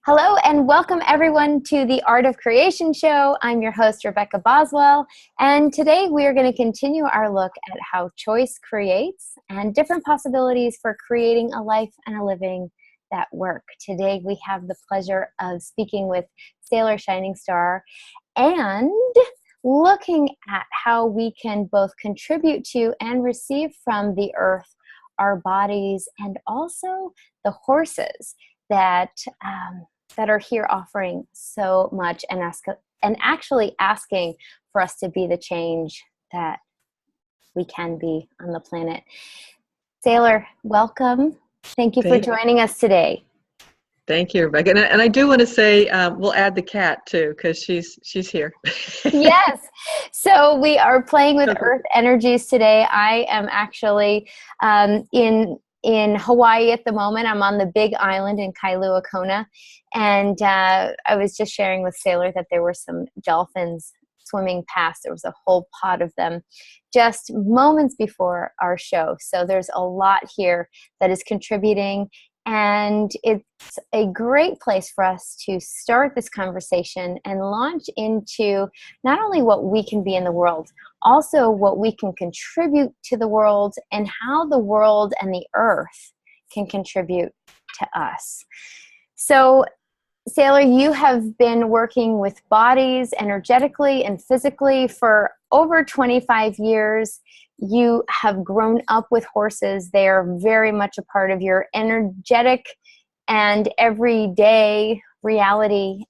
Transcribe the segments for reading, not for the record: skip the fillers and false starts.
Hello and welcome everyone to the Art of Creation show. I'm your host, Rebecca Boswell, and today we are going to continue our look at how choice creates and different possibilities for creating a life and a living that work. Today we have the pleasure of speaking with Sayler Shiningstar and looking at how we can both contribute to and receive from the earth, our bodies, and also the horses that are here offering so much and actually asking for us to be the change that we can be on the planet. Sayler, welcome. Thank you for joining us today. Thank you, Rebecca. And I do want to say we'll add the cat too, because she's here. Yes. So we are playing with earth energies today. I am actually in Hawaii at the moment. I'm on the big island in Kailua Kona. And I was just sharing with Sayler that there were some dolphins swimming past. There was a whole pod of them just moments before our show. So there's a lot here that is contributing. And it's a great place for us to start this conversation and launch into not only what we can be in the world, also what we can contribute to the world and how the world and the earth can contribute to us. So, Sayler, you have been working with bodies energetically and physically for over 25 years. You have grown up with horses. They are very much a part of your energetic and everyday reality.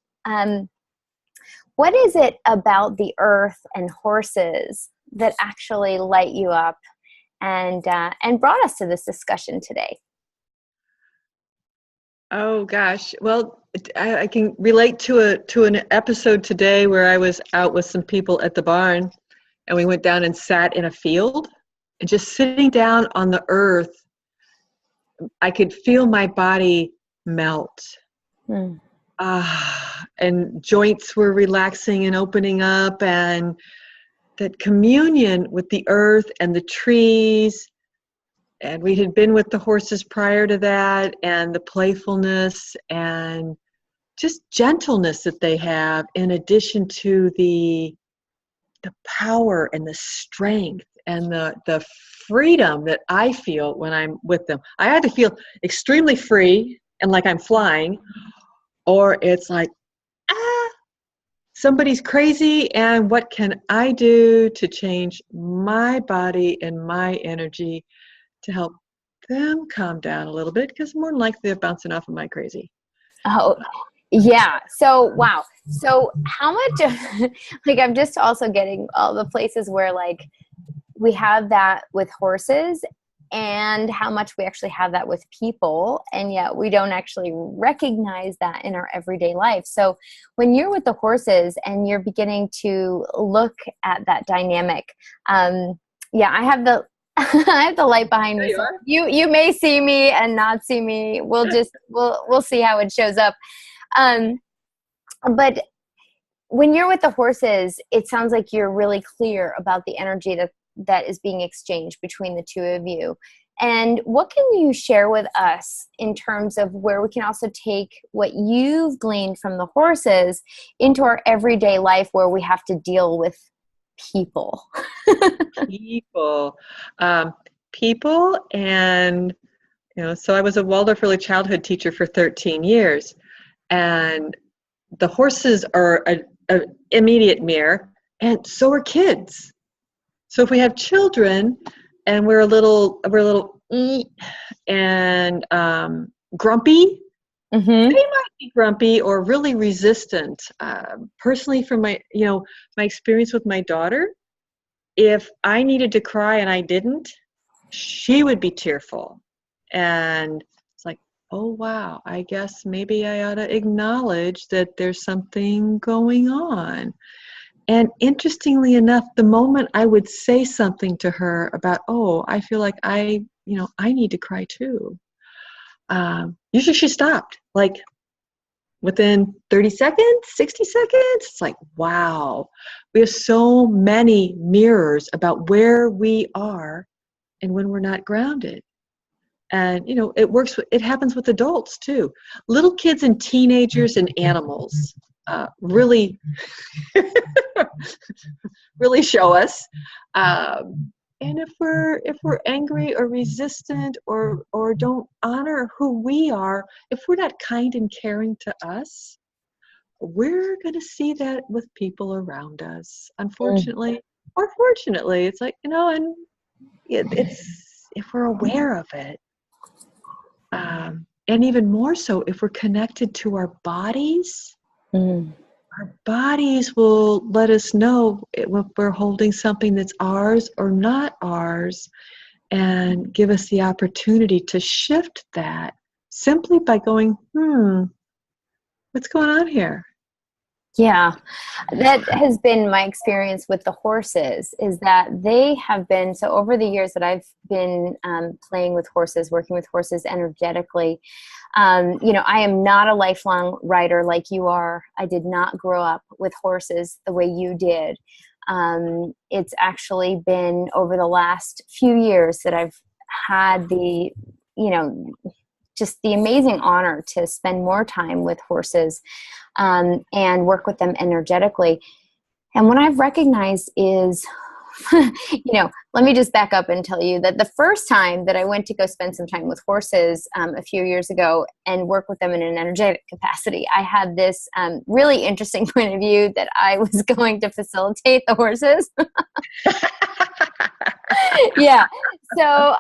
What is it about the earth and horses that actually light you up and brought us to this discussion today? Oh gosh, well, I can relate to an episode today where I was out with some people at the barn, and we went down and sat in a field, and just sitting down on the earth, I could feel my body melt. And joints were relaxing and opening up, and that communion with the earth and the trees. And we had been with the horses prior to that, and the playfulness and just gentleness that they have, in addition to the power and the strength and the freedom that I feel when I'm with them. I had to feel extremely free and like I'm flying, or it's like, somebody's crazy, and what can I do to change my body and my energy to help them calm down a little bit, because more than likely they're bouncing off of my crazy. Oh, yeah. So, wow. So how much, like, I'm just also getting all the places where, like, we have that with horses and how much we actually have that with people, and yet we don't actually recognize that in our everyday life. So when you're with the horses and you're beginning to look at that dynamic, yeah, I have the I have the light behind me. So you may see me and not see me. We'll see how it shows up. But when you're with the horses, it sounds like you're really clear about the energy that is being exchanged between the two of you. And what can you share with us in terms of where we can also take what you've gleaned from the horses into our everyday life, where we have to deal with people? People. And so I was a Waldorf early childhood teacher for 13 years, and the horses are an immediate mirror, and so are kids. So if we have children and we're a little and grumpy, they might be grumpy or really resistant. Personally, from my experience with my daughter, if I needed to cry and I didn't, she would be tearful. And it's like, oh wow, I guess maybe I ought to acknowledge that there's something going on. And interestingly enough, the moment I would say something to her about, oh, I feel like I need to cry too, usually she stopped. Like within 30 seconds, 60 seconds, it's like, wow, we have so many mirrors about where we are and when we're not grounded. And, it happens with adults too. Little kids and teenagers and animals really, really show us. And if we're angry or resistant or don't honor who we are, if we're not kind and caring to us, we're going to see that with people around us. Unfortunately, or fortunately, it's like, and it's if we're aware of it. And even more so if we're connected to our bodies. Our bodies will let us know if we're holding something that's ours or not ours, and give us the opportunity to shift that simply by going, what's going on here? Yeah, that has been my experience with the horses, is that they have been, so over the years that I've been playing with horses, working with horses energetically, I am not a lifelong rider like you are. I did not grow up with horses the way you did. It's actually been over the last few years that I've had the, just the amazing honor to spend more time with horses and work with them energetically. And what I've recognized is, let me just back up and tell you that the first time that I went to go spend some time with horses a few years ago and work with them in an energetic capacity, I had this really interesting point of view that I was going to facilitate the horses. Yeah. So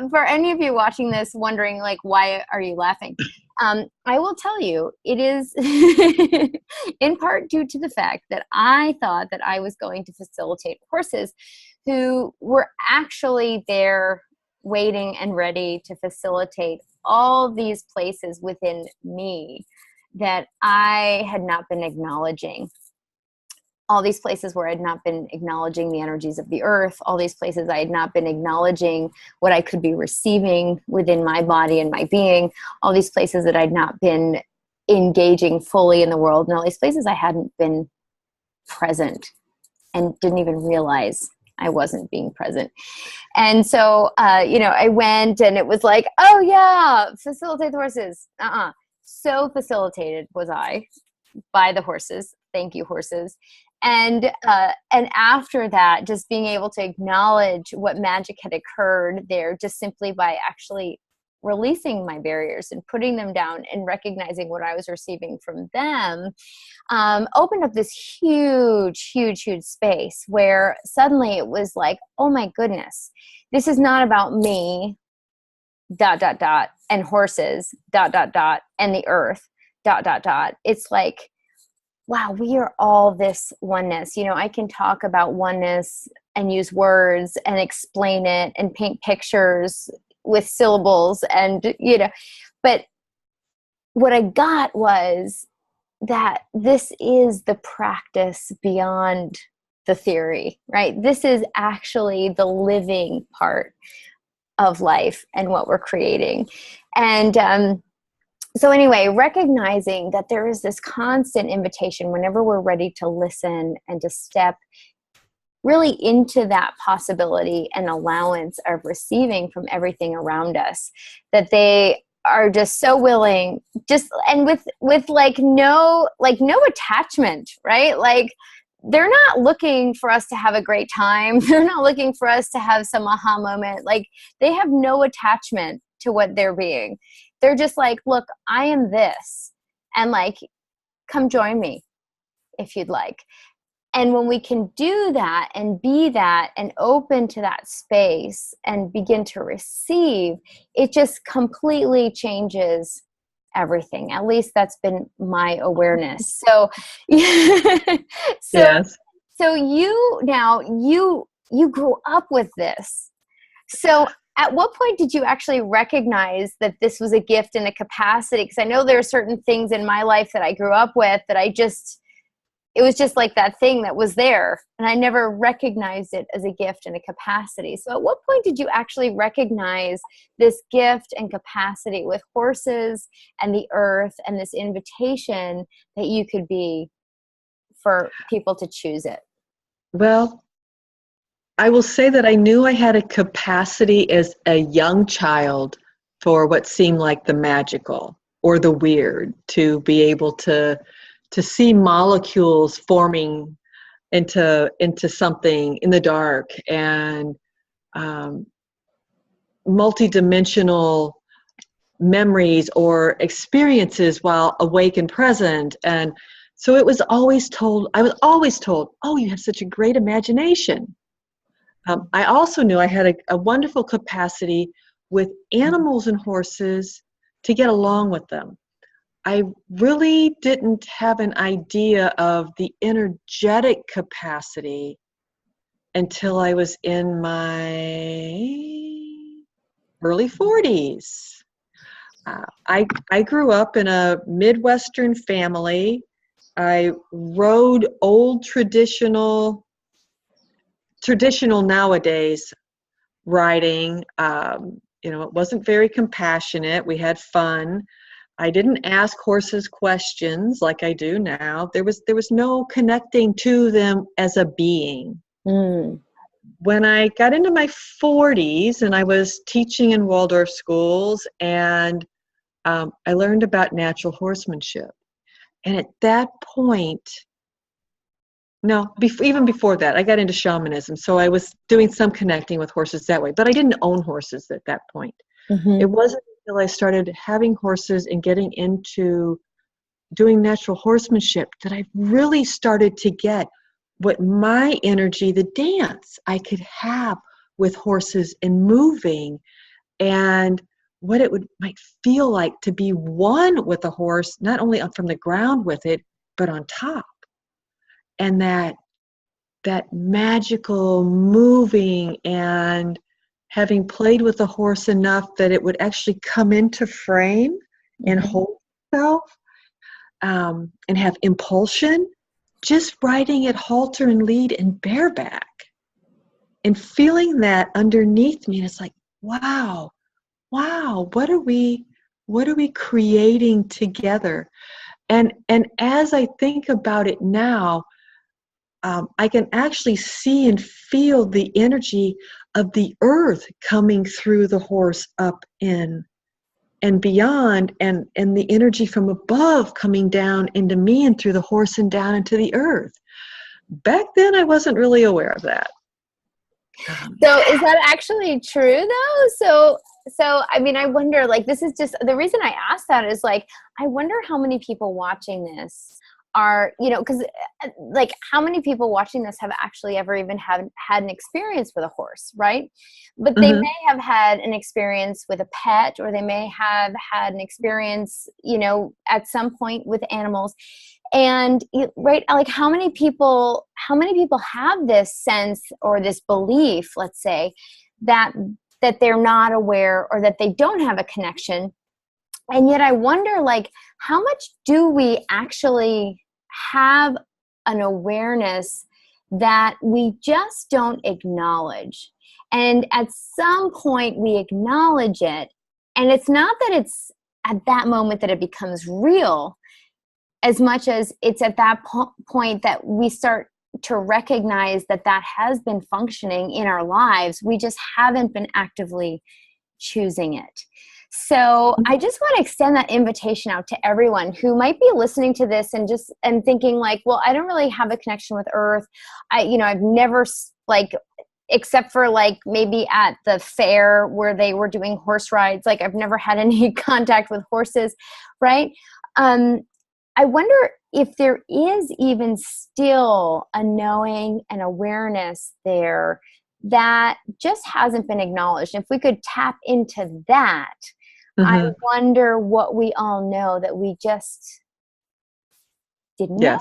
for any of you watching this wondering, like, why are you laughing? I will tell you, it is in part due to the fact that I thought that I was going to facilitate horses who were actually there waiting and ready to facilitate all these places within me that I had not been acknowledging. All these places where I had not been acknowledging the energies of the earth, all these places I had not been acknowledging what I could be receiving within my body and my being, all these places that I'd not been engaging fully in the world, and all these places I hadn't been present and didn't even realize I wasn't being present. And so, I went and it was like, oh yeah, facilitate the horses. So facilitated was I by the horses. Thank you, horses. And after that, just being able to acknowledge what magic had occurred there, just simply by actually releasing my barriers and putting them down and recognizing what I was receiving from them, opened up this huge, huge, huge space where suddenly it was like, oh my goodness, this is not about me, ... and horses, ... and the earth, ... It's like, wow, we are all this oneness. I can talk about oneness and use words and explain it and paint pictures with syllables and, but what I got was that this is the practice beyond the theory, right? This is actually the living part of life and what we're creating. And, so anyway, recognizing that there is this constant invitation whenever we're ready to listen and to step really into that possibility and allowance of receiving from everything around us, that they are just so willing, and with no attachment, right? Like, they're not looking for us to have a great time. They're not looking for us to have some aha moment. Like, they have no attachment to what they're being. They're just like, look, I am this, and like, come join me if you'd like. And when we can do that and be that and open to that space and begin to receive, it just completely changes everything. At least that's been my awareness. So, Yes. So you grew up with this. So at what point did you actually recognize that this was a gift and a capacity? Because I know there are certain things in my life that I grew up with that it was just like that thing that was there, and I never recognized it as a gift and a capacity. So at what point did you actually recognize this gift and capacity with horses and the earth and this invitation that you could be for people to choose it? Well, I will say that I knew I had a capacity as a young child for what seemed like the magical or the weird, to be able to see molecules forming into something in the dark, and multidimensional memories or experiences while awake and present. And so I was always told, oh, you have such a great imagination. I also knew I had a wonderful capacity with animals and horses to get along with them. I really didn't have an idea of the energetic capacity until I was in my early 40s. I grew up in a Midwestern family. I rode old traditional nowadays riding. It wasn't very compassionate. We had fun. I didn't ask horses questions like I do now. There was no connecting to them as a being. When I got into my 40s and I was teaching in Waldorf schools, and I learned about natural horsemanship. And at that point, even before that, I got into shamanism. So I was doing some connecting with horses that way, but I didn't own horses at that point. It wasn't until I started having horses and getting into doing natural horsemanship that I really started to get what my energy, the dance I could have with horses and moving, and what it might feel like to be one with a horse, not only from the ground with it, but on top. And that magical moving, and having played with the horse enough that it would actually come into frame and hold itself, and have impulsion, just riding it halter and lead and bareback, and feeling that underneath me. And it's like, wow, what are we creating together? And as I think about it now, I can actually see and feel the energy of the earth coming through the horse up in and beyond, and the energy from above coming down into me and through the horse and down into the earth. Back then, I wasn't really aware of that. So is that actually true though? So I mean, I wonder, like, this is just the reason I asked that is, like, I wonder how many people watching this are, because like, how many people watching this have actually ever even had an experience with a horse, right? But they may have had an experience with a pet, or they may have had an experience, at some point with animals. And right, like, how many people have this sense or this belief, let's say, that they're not aware, or that they don't have a connection. And yet I wonder, like, how much do we actually have an awareness that we just don't acknowledge? And at some point we acknowledge it, and it's not that it's at that moment that it becomes real, as much as it's at that point that we start to recognize that has been functioning in our lives. We just haven't been actively choosing it. So I just want to extend that invitation out to everyone who might be listening to this and thinking, like, well, I don't really have a connection with Earth. I've never, like, except for, like, maybe at the fair where they were doing horse rides, like, I've never had any contact with horses, right? I wonder if there is even still a knowing and awareness there that just hasn't been acknowledged. If we could tap into that, I wonder what we all know that we just didn't know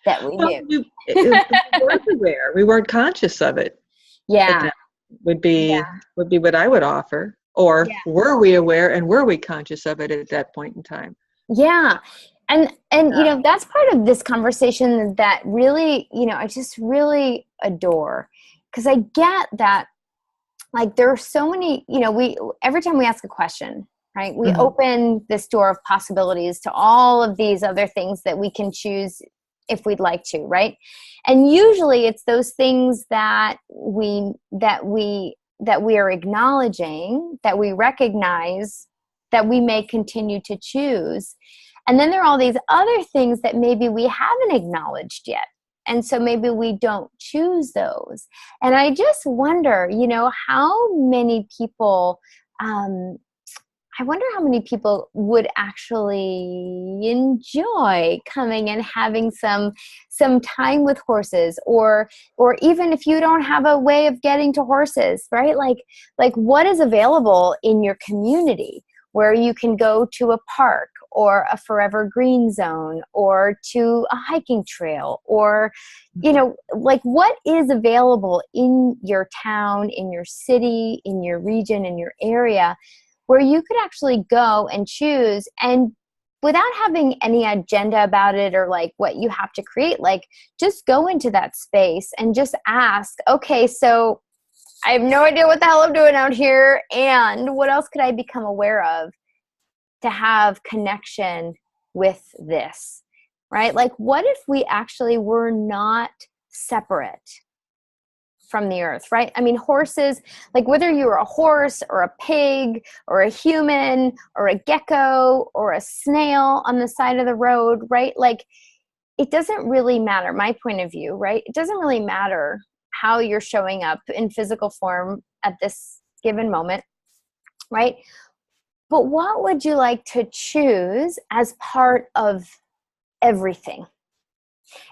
that we knew. We weren't aware. We weren't conscious of it. Yeah. Would be what I would offer. Or were we aware, and were we conscious of it at that point in time? Yeah. And that's part of this conversation that really, I just really adore, because I get that, like, there are so many, every time we ask a question, right, we open this door of possibilities to all of these other things that we can choose if we'd like to, right? And usually it's those things that we that we are acknowledging, that we recognize, that we may continue to choose. And then there are all these other things that maybe we haven't acknowledged yet. And so maybe we don't choose those. And I just wonder, how many people, I wonder how many people would actually enjoy coming and having some time with horses, or even if you don't have a way of getting to horses, right? Like what is available in your community where you can go to a park or a forever green zone or to a hiking trail, or, like what is available in your town, in your city, in your region, in your area, where you could actually go and choose, and without having any agenda about it or like what you have to create, like just go into that space and just ask, okay, so I have no idea what the hell I'm doing out here, and what else could I become aware of to have connection with this, right? Like what if we actually were not separate from the earth, right? I mean, horses, like whether you're a horse or a pig or a human or a gecko or a snail on the side of the road, right? Like it doesn't really matter, my point of view, right? It doesn't really matter how you're showing up in physical form at this given moment, right? But what would you like to choose as part of everything?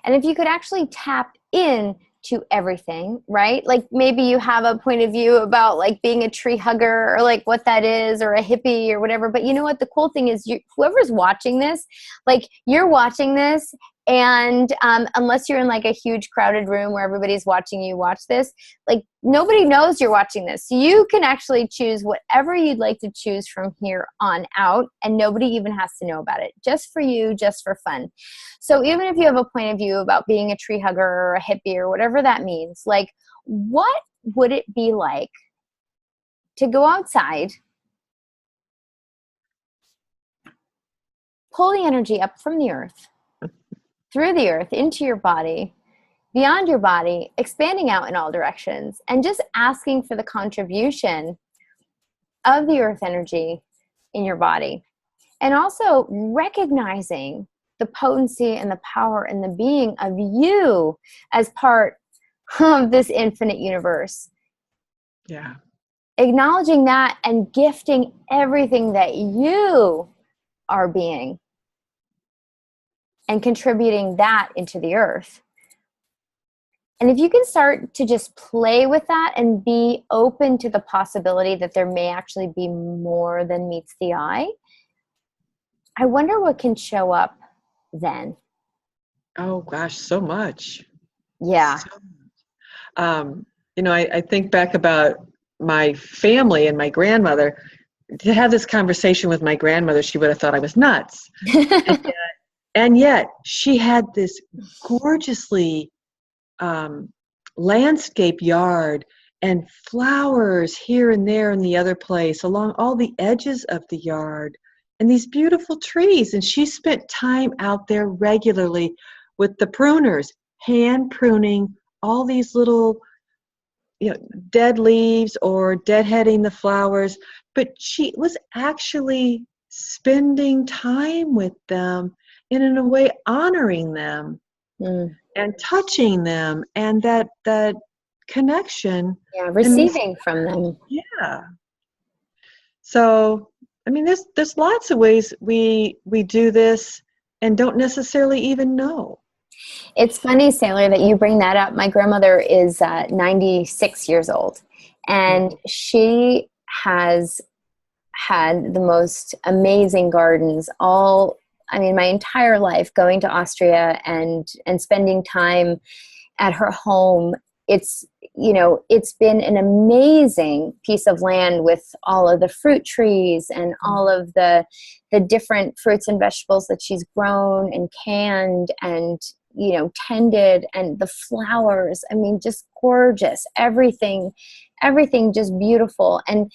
And if you could actually tap in to everything, right? Like maybe you have a point of view about like being a tree hugger or like what that is, or a hippie or whatever. But you know what? The cool thing is whoever's watching this, like you're watching this, and unless you're in like a huge crowded room where everybody's watching you watch this, like nobody knows you're watching this. So you can actually choose whatever you'd like to choose from here on out, and nobody even has to know about it. Just for you, just for fun. So even if you have a point of view about being a tree hugger or a hippie or whatever that means, like what would it be like to go outside, pull the energy up from the earth, through the earth, into your body, beyond your body, expanding out in all directions, and just asking for the contribution of the earth energy in your body. And also recognizing the potency and the power and the being of you as part of this infinite universe. Yeah. Acknowledging that and gifting everything that you are being, and contributing that into the earth. And if you can start to just play with that and be open to the possibility that there may actually be more than meets the eye, I wonder what can show up then. Oh gosh, so much. Yeah. So much. I think back about my family and my grandmother. To have this conversation with my grandmother, she would have thought I was nuts. And yet she had this gorgeously landscape yard and flowers here and there in the other place along all the edges of the yard, and these beautiful trees. And she spent time out there regularly with the pruners, hand pruning all these little dead leaves or deadheading the flowers. But she was actually spending time with them, and in a way honoring them and touching them, and that connection. Yeah, receiving from them. Yeah. So, I mean, there's lots of ways we do this and don't necessarily even know. It's funny, Sayler, that you bring that up. My grandmother is 96 years old, and she has had the most amazing gardens my entire life, going to Austria and spending time at her home. It's been an amazing piece of land with all of the fruit trees and all of the different fruits and vegetables that she's grown and canned and tended, and the flowers. I mean, just gorgeous. Everything just beautiful. And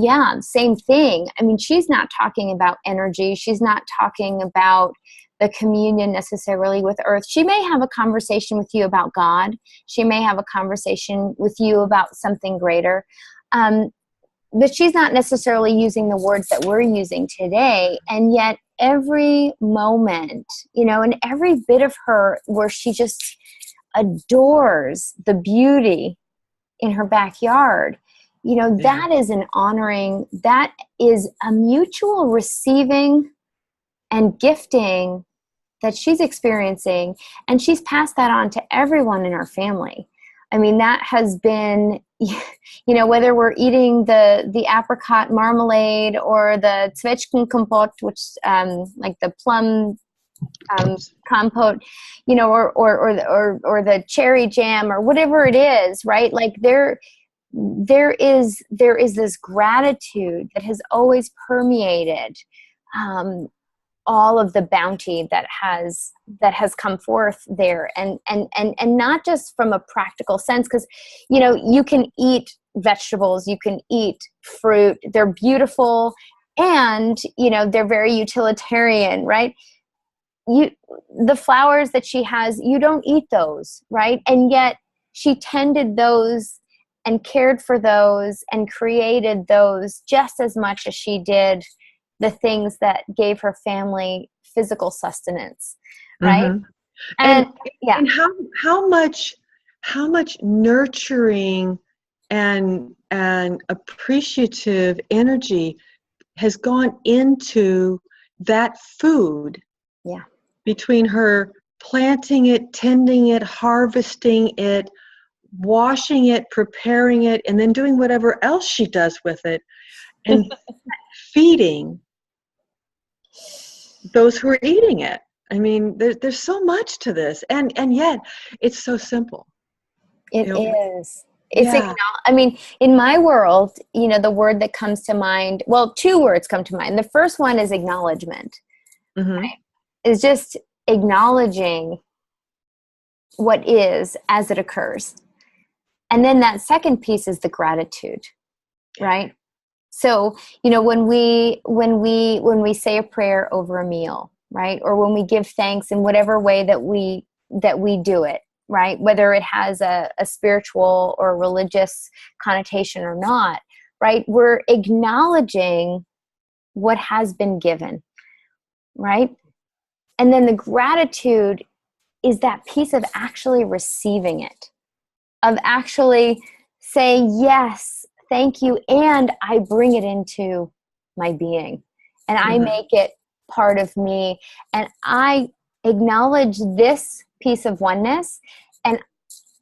yeah, same thing. I mean, she's not talking about energy. She's not talking about the communion necessarily with earth. She may have a conversation with you about God. She may have a conversation with you about something greater. but she's not necessarily using the words that we're using today. And yet every moment, you know, and every bit of her where she just adores the beauty in her backyard, you know, that is an honoring, that is a mutual receiving and gifting that she's experiencing. And she's passed that on to everyone in our family. I mean, that has been, you know, whether we're eating the apricot marmalade or the Zwetschgenkompott, which like the plum compote, you know, or the cherry jam or whatever it is, right? Like there is this gratitude that has always permeated all of the bounty that has come forth there, and not just from a practical sense, because, you know, you can eat vegetables, you can eat fruit, they're beautiful, and, you know, they're very utilitarian, right? The flowers that she has, you don't eat those, right? And yet she tended those and cared for those and created those just as much as she did the things that gave her family physical sustenance, right? Mm-hmm. And yeah, and how much nurturing and appreciative energy has gone into that food. Yeah. Between her planting it, tending it, harvesting it, washing it, preparing it, and then doing whatever else she does with it, and feeding those who are eating it. I mean, there's so much to this, and yet it's so simple. It is. It's I mean, in my world, you know, the word that comes to mind, well, two words come to mind. The first one is acknowledgement. Mm-hmm. Right? Is just acknowledging what is as it occurs. And then that second piece is the gratitude, right? So, you know, when we say a prayer over a meal, right? Or when we give thanks in whatever way that we do it, right? Whether it has a spiritual or religious connotation or not, right? We're acknowledging what has been given, right? And then the gratitude is that piece of actually receiving it, of actually saying, yes, thank you, and I bring it into my being, and I make it part of me, and I acknowledge this piece of oneness, and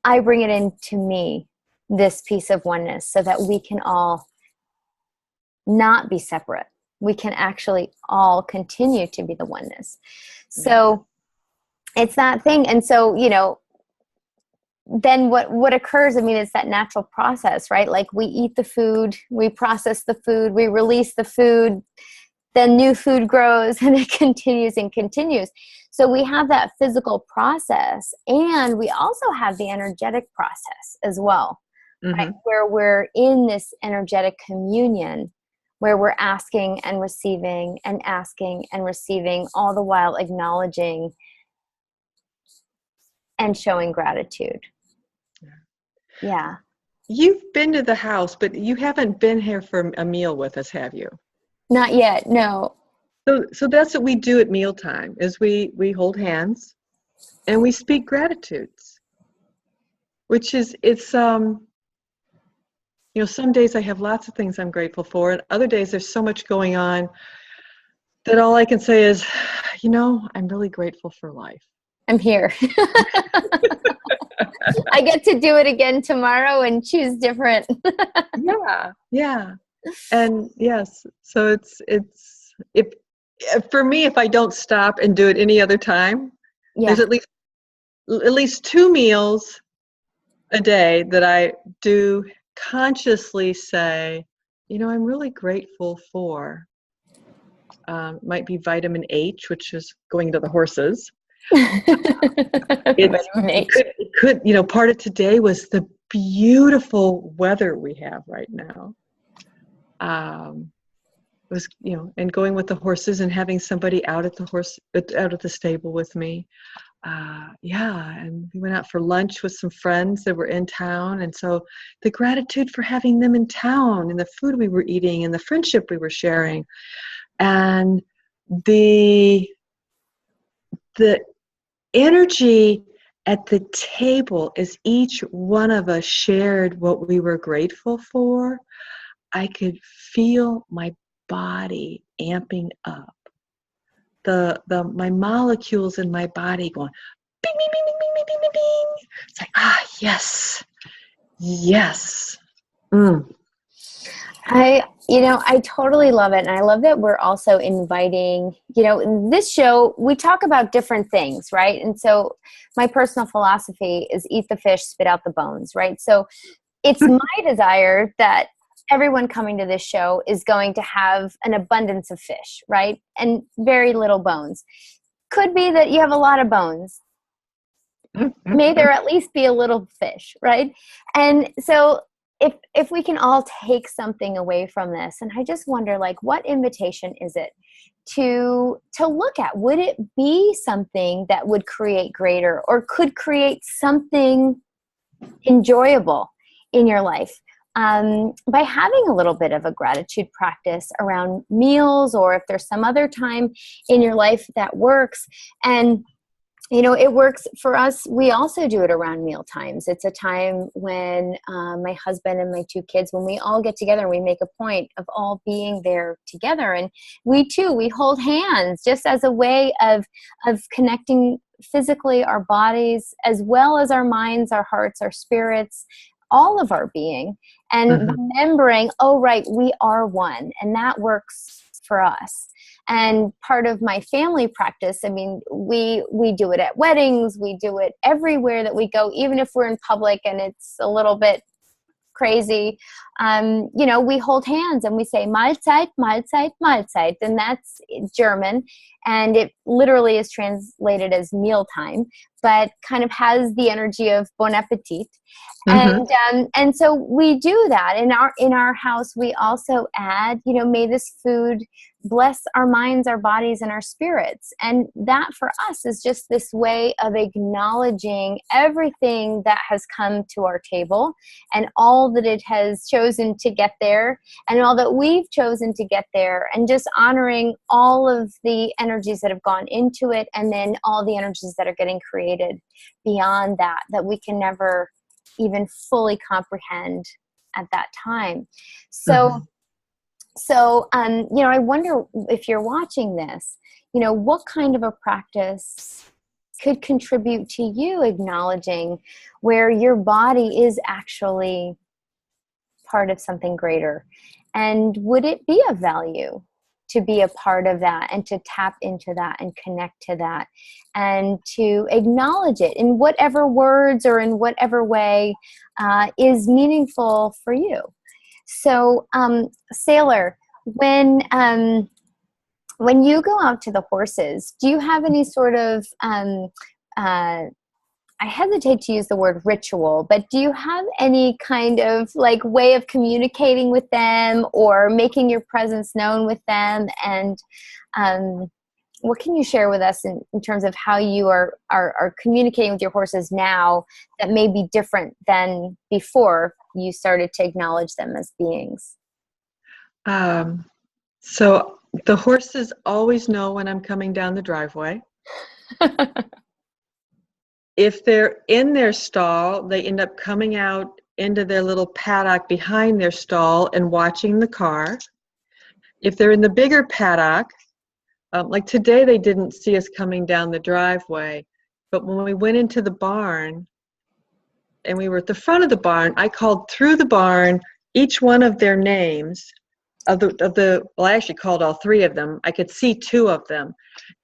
I bring it into me, this piece of oneness, so that we can all not be separate. We can actually all continue to be the oneness. So it's that thing. And so, you know, then what occurs, I mean, it's that natural process, right? Like we eat the food, we process the food, we release the food, then new food grows, and it continues and continues. So we have that physical process, and we also have the energetic process as well, right? Where we're in this energetic communion, where we're asking and receiving, all the while acknowledging and showing gratitude. Yeah. You've been to the house, but you haven't been here for a meal with us, have you? Not yet, no. So that's what we do at mealtime, is we hold hands and we speak gratitudes, which is, it's, you know, some days I have lots of things I'm grateful for, and other days there's so much going on that all I can say is, you know, I'm really grateful for life. I'm here. I get to do it again tomorrow and choose different. Yeah. And yes, so it's if for me, if I don't stop and do it any other time, there's at least 2 meals a day that I do consciously say, you know, I'm really grateful for. Might be vitamin H, which is going to the horses. It could, you know, part of today was the beautiful weather we have right now. It was, you know, and going with the horses and having somebody out at the stable with me. yeah, and we went out for lunch with some friends that were in town. And so the gratitude for having them in town and the food we were eating and the friendship we were sharing and the energy at the table as each one of us shared what we were grateful for, I could feel my body amping up. My molecules in my body going bing, bing, bing, bing, bing, bing, bing, bing. It's like, yes, yes. I totally love it. And I love that we're also inviting, in this show, we talk about different things, right? And so my personal philosophy is eat the fish, spit out the bones, right? So it's my desire that everyone coming to this show is going to have an abundance of fish, right? And very little bones. Could be that you have a lot of bones. May there at least be a little fish, right? And so if we can all take something away from this, and I just wonder, like, what invitation is it to look at? Would it be something that would create greater or could create something enjoyable in your life? By having a little bit of a gratitude practice around meals, or if there's some other time in your life that works. And it works for us. We also do it around meal times. It's a time when my husband and my 2 kids, when we all get together and we make a point of all being there together. And we hold hands just as a way of connecting physically our bodies, as well as our minds, our hearts, our spirits, all of our being, and remembering, oh, right, we are one. And that works for us. And part of my family practice, I mean, we do it at weddings, we do it everywhere that we go, even if we're in public and it's a little bit crazy. We hold hands and we say Mahlzeit, Mahlzeit, Mahlzeit, and that's German, and it literally is translated as mealtime, but kind of has the energy of bon appetit. And so we do that in our house. We also add, may this food bless our minds, our bodies, and our spirits. And that for us is just this way of acknowledging everything that has come to our table and all that it has chosen to get there and all that we've chosen to get there, and just honoring all of the energies that have gone into it, and then all the energies that are getting created beyond that we can never even fully comprehend at that time. So I wonder, if you're watching this, what kind of a practice could contribute to you acknowledging where your body is actually part of something greater? And would it be of value to be a part of that and to tap into that and connect to that and to acknowledge it in whatever words or in whatever way is meaningful for you? So, Sayler, when you go out to the horses, do you have any sort of, I hesitate to use the word ritual, but do you have any kind of like way of communicating with them or making your presence known with them? And what can you share with us in terms of how you are communicating with your horses now that may be different than before you started to acknowledge them as beings? So the horses always know when I'm coming down the driveway. If they're in their stall, they end up coming out into their little paddock behind their stall and watching the car. If they're in the bigger paddock, like today they didn't see us coming down the driveway, but when we went into the barn and we were at the front of the barn, I called through the barn each one of their names well, I actually called all 3 of them. I could see 2 of them,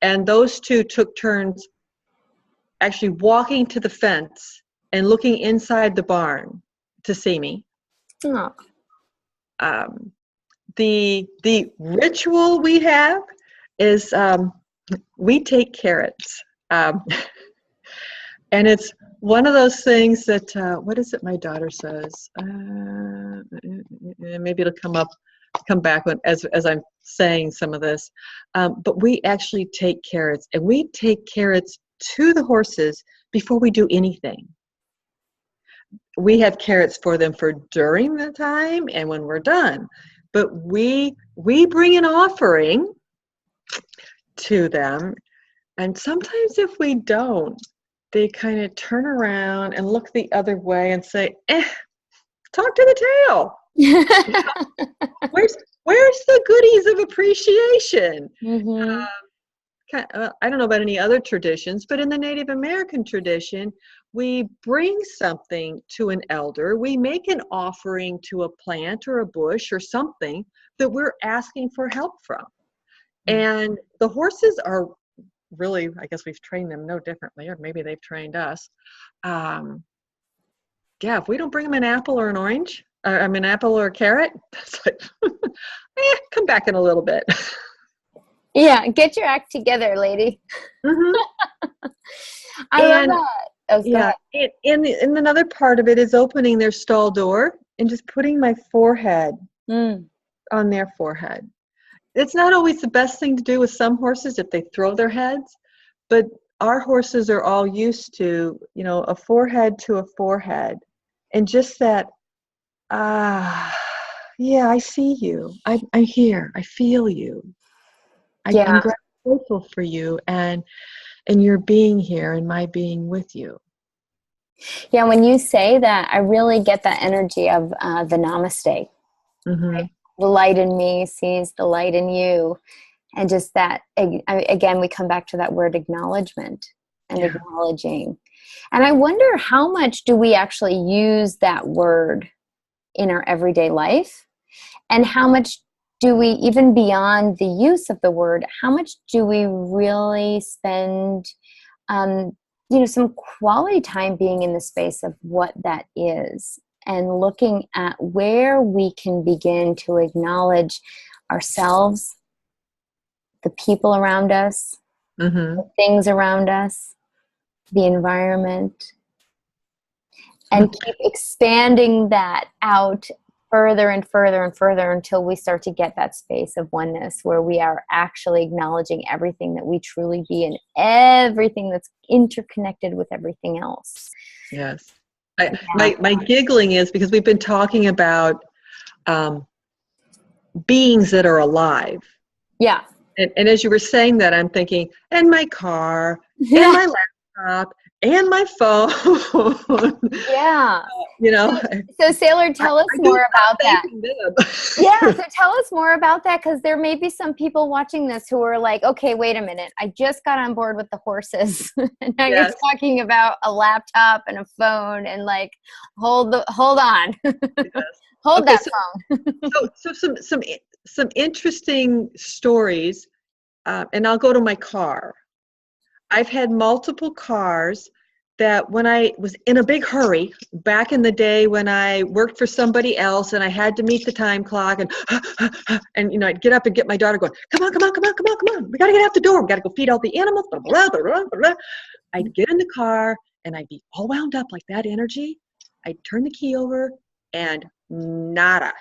and those 2 took turns actually walking to the fence and looking inside the barn to see me. Oh. The ritual we have is we take carrots. And it's one of those things that, what is it my daughter says? Maybe it'll come back as I'm saying some of this. But we actually take carrots, and we take carrots to the horses before we do anything. We have carrots for them for during the time and when we're done. But we bring an offering to them. And sometimes if we don't, they kind of turn around and look the other way and say, talk to the tail. Where's the goodies of appreciation? Mm-hmm. I don't know about any other traditions, but in the Native American tradition, we bring something to an elder. We make an offering to a plant or a bush or something that we're asking for help from. And the horses are really, I guess we've trained them no differently, or maybe they've trained us. If we don't bring them an apple or an orange, an apple or a carrot, it's like, come back in a little bit. Yeah, get your act together, lady. Mm-hmm. I love that. Oh, yeah, and another part of it is opening their stall door and just putting my forehead on their forehead. It's not always the best thing to do with some horses if they throw their heads, but our horses are all used to, a forehead to a forehead. And just that, yeah, I see you. I'm here. I feel you. I'm grateful for you and your being here and my being with you. Yeah, when you say that, I really get that energy of the namaste. Mm-hmm. Right? The light in me sees the light in you. And just that, again, we come back to that word acknowledgement and acknowledging. And I wonder how much do we actually use that word in our everyday life? And how much do we, even beyond the use of the word, how much do we really spend, some quality time being in the space of what that is and looking at where we can begin to acknowledge ourselves, the people around us, the things around us, the environment, and keep expanding that out further and further and further until we start to get that space of oneness where we are actually acknowledging everything that we truly be and everything that's interconnected with everything else. Yes. My giggling is because we've been talking about beings that are alive. Yeah. And as you were saying that, I'm thinking, and my car, and my laptop, and my phone. Yeah. So Sayler, tell us more about that. Yeah, so tell us more about that, because there may be some people watching this who are like, okay, wait a minute, I just got on board with the horses. And now you're talking about a laptop and a phone and like, hold on. Hold that phone. So some interesting stories, and I'll go to my car. I've had multiple cars that when I was in a big hurry, back in the day when I worked for somebody else and I had to meet the time clock and I'd get up and get my daughter going, come on. We got to get out the door. We got to go feed all the animals. Blah, blah, blah, blah, blah. I'd get in the car and I'd be all wound up like that energy. I'd turn the key over and nada.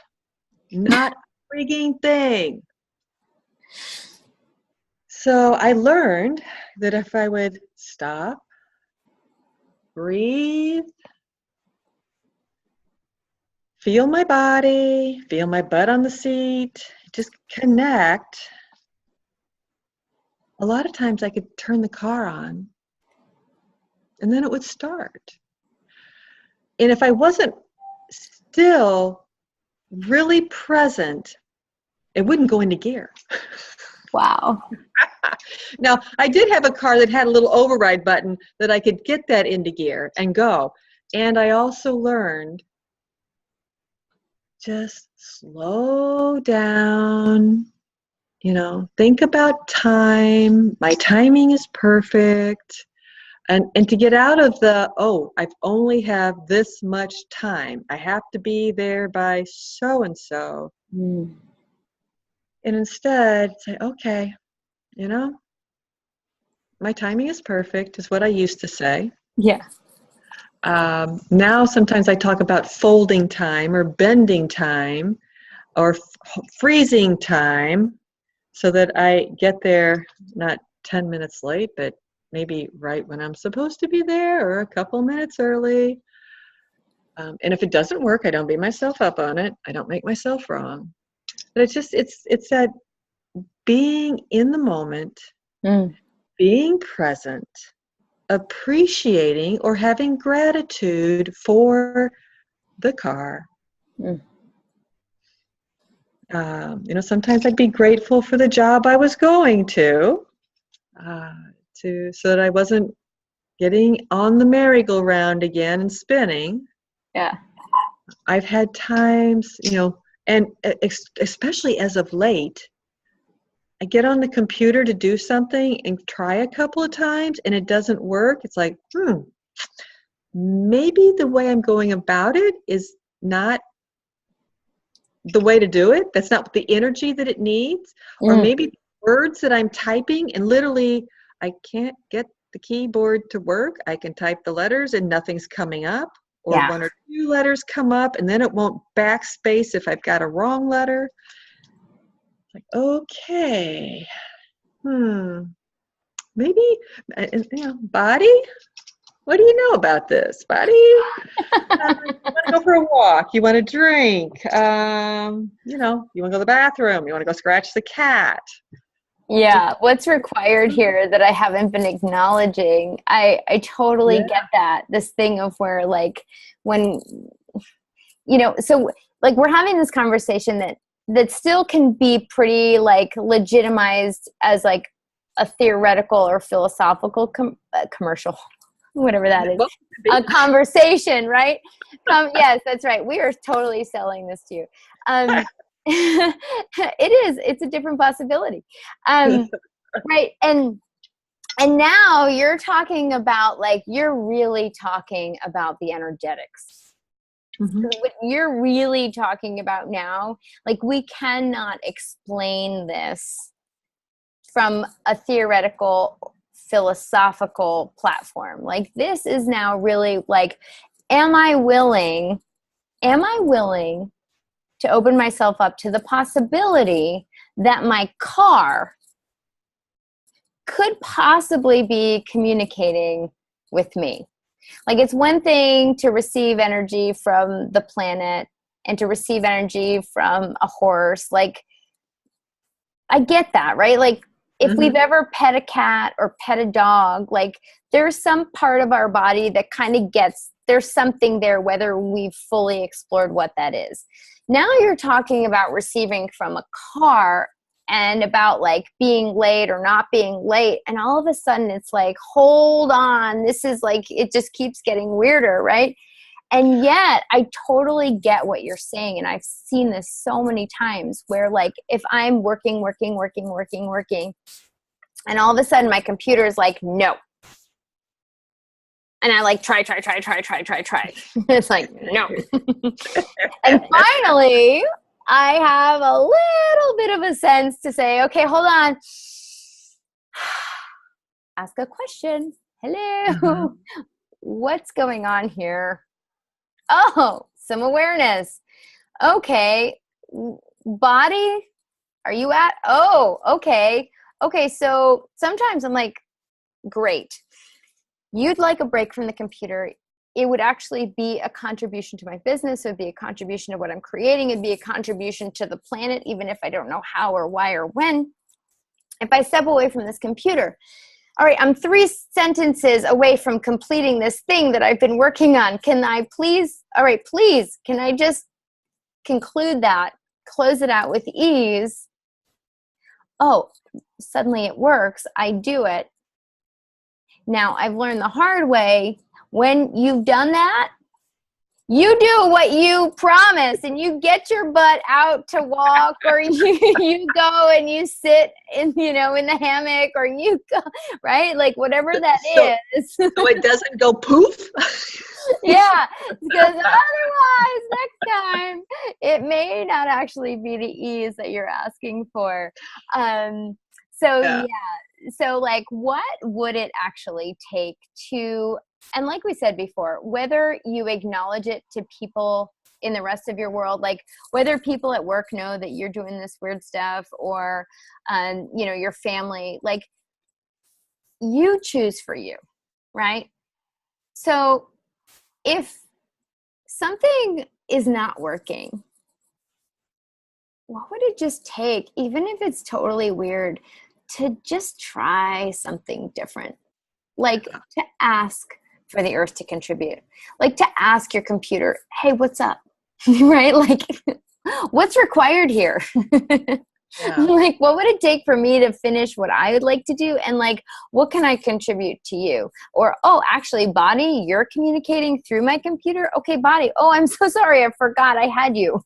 Not a frigging thing. So I learned that if I would stop, breathe, feel my body, feel my butt on the seat, just connect. A lot of times I could turn the car on and then it would start. And if I wasn't still really present, it wouldn't go into gear. Wow. Now, I did have a car that had a little override button that I could get that into gear and go. And I also learned just slow down, think about time. My timing is perfect. And to get out of the, I've only have this much time. I have to be there by so-and-so. And instead say, okay, my timing is perfect, is what I used to say. Yeah. Now sometimes I talk about folding time or bending time or freezing time so that I get there not 10 minutes late, but maybe right when I'm supposed to be there or a couple minutes early. And if it doesn't work, I don't beat myself up on it. I don't make myself wrong. But it's that being in the moment, being present, appreciating or having gratitude for the car. Sometimes I'd be grateful for the job I was going to so that I wasn't getting on the merry-go-round again and spinning. Yeah. I've had times, and especially as of late, I get on the computer to do something and try a couple of times and it doesn't work. It's like, maybe the way I'm going about it is not the way to do it. That's not the energy that it needs. Or maybe the words that I'm typing and literally I can't get the keyboard to work. I can type the letters and nothing's coming up. Or one or two letters come up and then it won't backspace if I've got a wrong letter. Like, okay, maybe, body, what do you know about this, body? You want to go for a walk? You want to drink? You want to go to the bathroom? You want to go scratch the cat? Yeah, what's required here that I haven't been acknowledging? I totally get that. This thing of where, like, when, so, like, we're having this conversation that still can be pretty, like, legitimized as, like, a theoretical or philosophical commercial, whatever that is, a conversation, right? Yes, that's right. We are totally selling this to you. It's a different possibility. Right. And now you're talking about, like, you're really talking about the energetics. What you're really talking about now, like, we cannot explain this from a theoretical, philosophical platform. Like, this is now really like, am I willing to open myself up to the possibility that my car could possibly be communicating with me? Like, it's one thing to receive energy from the planet and to receive energy from a horse. Like, I get that, right? Like, if we've ever pet a cat or pet a dog, like, there's some part of our body that kind of gets, there's something there, whether we've fully explored what that is. Now you're talking about receiving from a car and about, like, being late or not being late. And all of a sudden it's like, hold on, this is like, it just keeps getting weirder, right? And yet I totally get what you're saying. And I've seen this so many times where, like, if I'm working, and all of a sudden my computer is like, no. And I, like, try. It's like, no. And finally, I have a little bit of a sense to say, okay, hold on. Ask a question. Hello. What's going on here? Oh, some awareness. Okay. Body, are you at? Oh, okay. Okay, so sometimes I'm like, great. You'd like a break from the computer. It would actually be a contribution to my business. It would be a contribution to what I'm creating. It'd be a contribution to the planet, even if I don't know how or why or when. If I step away from this computer, all right, I'm 3 sentences away from completing this thing that I've been working on. Can I please, can I just conclude that, close it out with ease? Oh, suddenly it works. I do it. Now, I've learned the hard way, when you've done that, you do what you promise and you get your butt out to walk, or you go and you sit in, in the hammock, or you go, right? Like, whatever that is. So it doesn't go poof? Yeah, because otherwise next time it may not actually be the ease that you're asking for. So, like, what would it actually take to, and like we said before, whether you acknowledge it to people in the rest of your world, like whether people at work know that you're doing this weird stuff, or, your family, like, you choose for you, right? So if something is not working, what would it just take, even if it's totally weird, to just try something different? Like to ask for the earth to contribute, like to ask your computer, hey, what's up? Right? Like, what's required here? Yeah. Like, what would it take for me to finish what I would like to do? And like, what can I contribute to you? Or, oh, actually, body, you're communicating through my computer. Okay, body. Oh, I'm so sorry. I forgot I had you.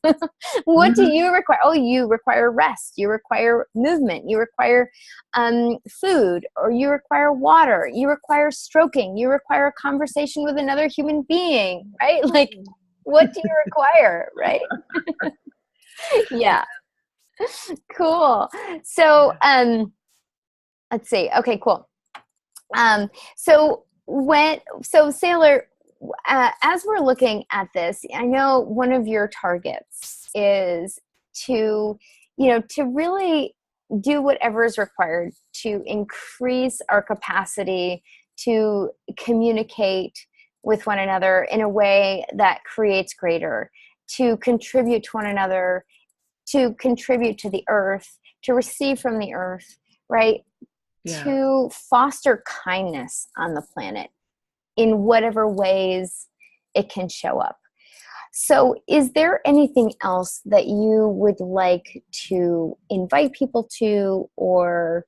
What do you require? Oh, you require rest. You require movement. You require food, or you require water. You require stroking. You require a conversation with another human being, right? Like, what do you require, right? Yeah. Cool. So, let's see. Okay, cool. So Sayler, as we're looking at this, I know one of your targets is to, to really do whatever is required to increase our capacity to communicate with one another in a way that creates greater, to contribute to one another, to contribute to the earth, to receive from the earth, right? Yeah. To foster kindness on the planet in whatever ways it can show up. So is there anything else that you would like to invite people to, or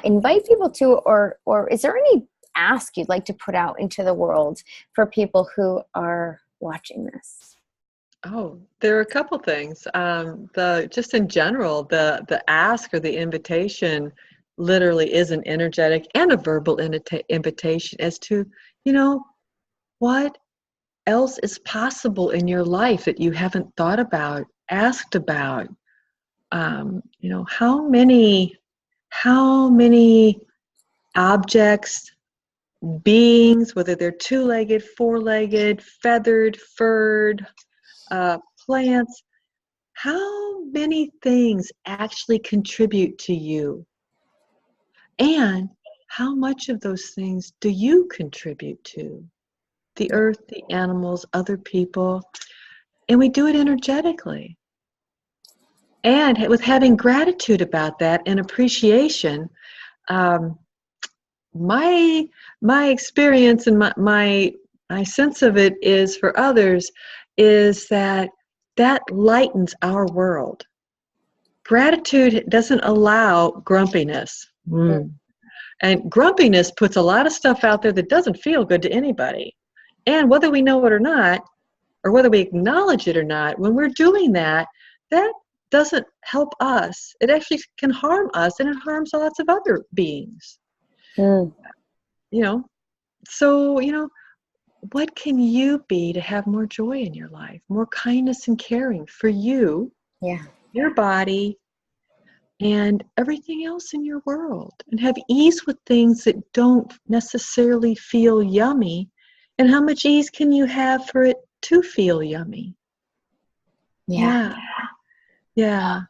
invite people to, or is there any ask you'd like to put out into the world for people who are watching this? Oh, there are a couple things. Just in general, the ask or the invitation literally is an energetic and a verbal invitation as to, what else is possible in your life that you haven't thought about, asked about. How many objects, beings, whether they're two-legged, four-legged, feathered, furred, plants, how many things actually contribute to you? And how much of those things do you contribute to? The earth, the animals, other people. And we do it energetically. And with having gratitude about that and appreciation, my experience and my sense of it is for others is that lightens our world. Gratitude doesn't allow grumpiness. And grumpiness puts a lot of stuff out there that doesn't feel good to anybody. And whether we know it or not, or whether we acknowledge it or not, when we're doing that, that doesn't help us. It actually can harm us, and it harms lots of other beings. So, what can you be to have more joy in your life, more kindness and caring for you, your body, and everything else in your world, and have ease with things that don't necessarily feel yummy? And how much ease can you have for it to feel yummy? Yeah. And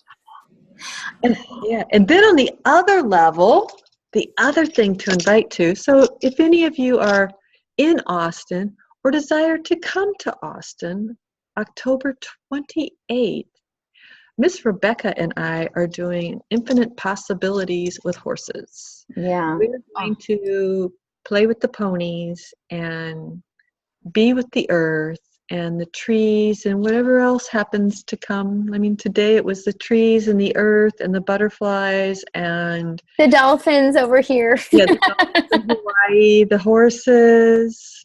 then on the other level, the other thing to invite to, so if any of you are in Austin or desire to come to Austin, October 28th, Miss Rebecca and I are doing Infinite Possibilities with Horses. Yeah. We're going to play with the ponies and be with the earth and the trees and whatever else happens to come. I mean, today it was the trees and the earth and the butterflies and the dolphins over here. The dolphins in Hawaii, the horses.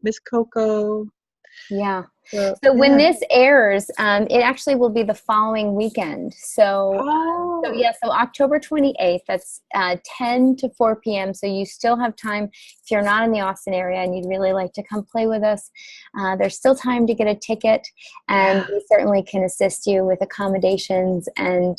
Miss Coco. Yeah. So when this airs, it actually will be the following weekend. So October 28th, that's 10 to 4 p.m. So you still have time if you're not in the Austin area and you'd really like to come play with us. There's still time to get a ticket, and we certainly can assist you with accommodations and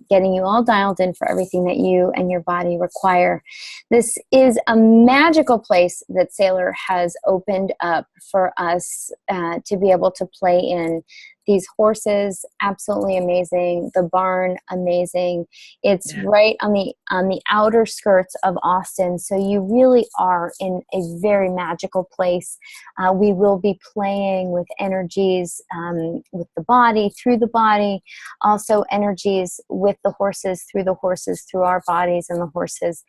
getting you all dialed in for everything that you and your body require. This is a magical place that Sayler has opened up for us to be able to play in. these horses, absolutely amazing. The barn, amazing. It's right on the outer skirts of Austin, so you really are in a very magical place. We will be playing with energies with the body, through the body, also energies with the horses, through our bodies and the horses,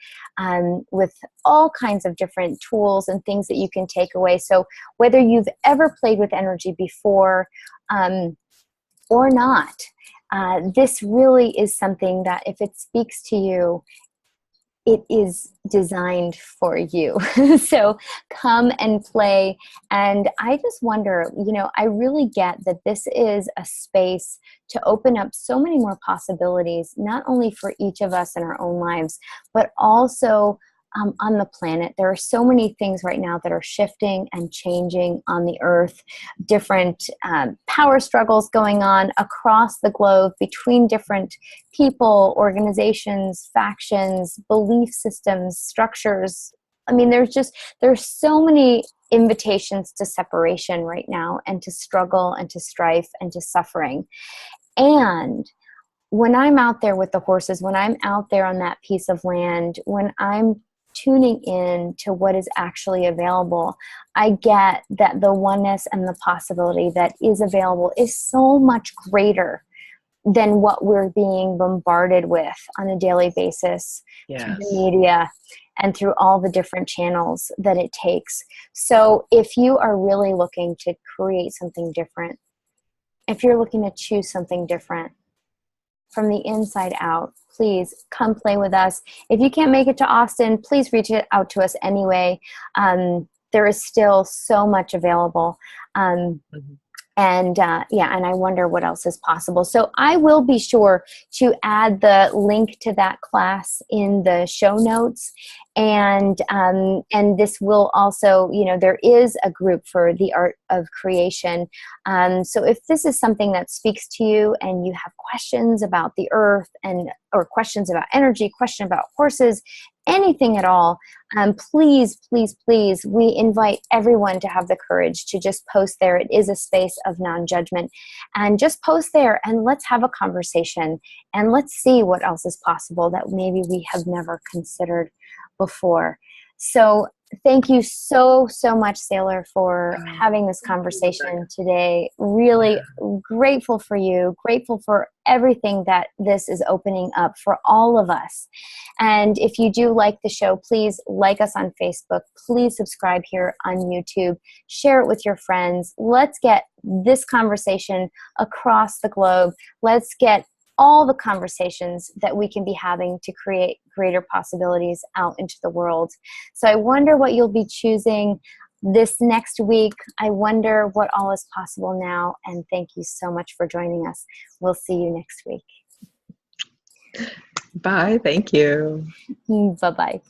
with all kinds of different tools and things that you can take away. So whether you've ever played with energy before or not, this really is something that if it speaks to you, it is designed for you. So come and play. And I just wonder, I really get that this is a space to open up so many more possibilities, not only for each of us in our own lives, but also on the planet. There are so many things right now that are shifting and changing on the earth, different power struggles going on across the globe between different people, organizations, factions, belief systems, structures. I mean, there's so many invitations to separation right now, and to struggle and to strife and to suffering. And when I'm out there with the horses, when I'm out there on that piece of land, when I'm tuning in to what is actually available, I get that the oneness and the possibility that is available is so much greater than what we're being bombarded with on a daily basis through the media and through all the different channels that it takes. So if you are really looking to create something different, if you're looking to choose something different from the inside out, please come play with us. If you can't make it to Austin, please reach out to us anyway. There is still so much available. And I wonder what else is possible. So I will be sure to add the link to that class in the show notes. And this will also, there is a group for the art of creation. So if this is something that speaks to you and you have questions about the earth or questions about energy, question about horses, anything at all, please, please, please, we invite everyone to have the courage to just post there. It is a space of non-judgment. And just post there and let's have a conversation and let's see what else is possible that maybe we have never considered before. So thank you so, so much, Sayler, for having this conversation today. Really grateful for you, grateful for everything that this is opening up for all of us. And if you do like the show, please like us on Facebook. Please subscribe here on YouTube. Share it with your friends. Let's get this conversation across the globe. Let's get all the conversations that we can be having to create greater possibilities out into the world. So I wonder what you'll be choosing this next week. I wonder what all is possible now. And thank you so much for joining us. We'll see you next week. Bye. Thank you. Bye-bye.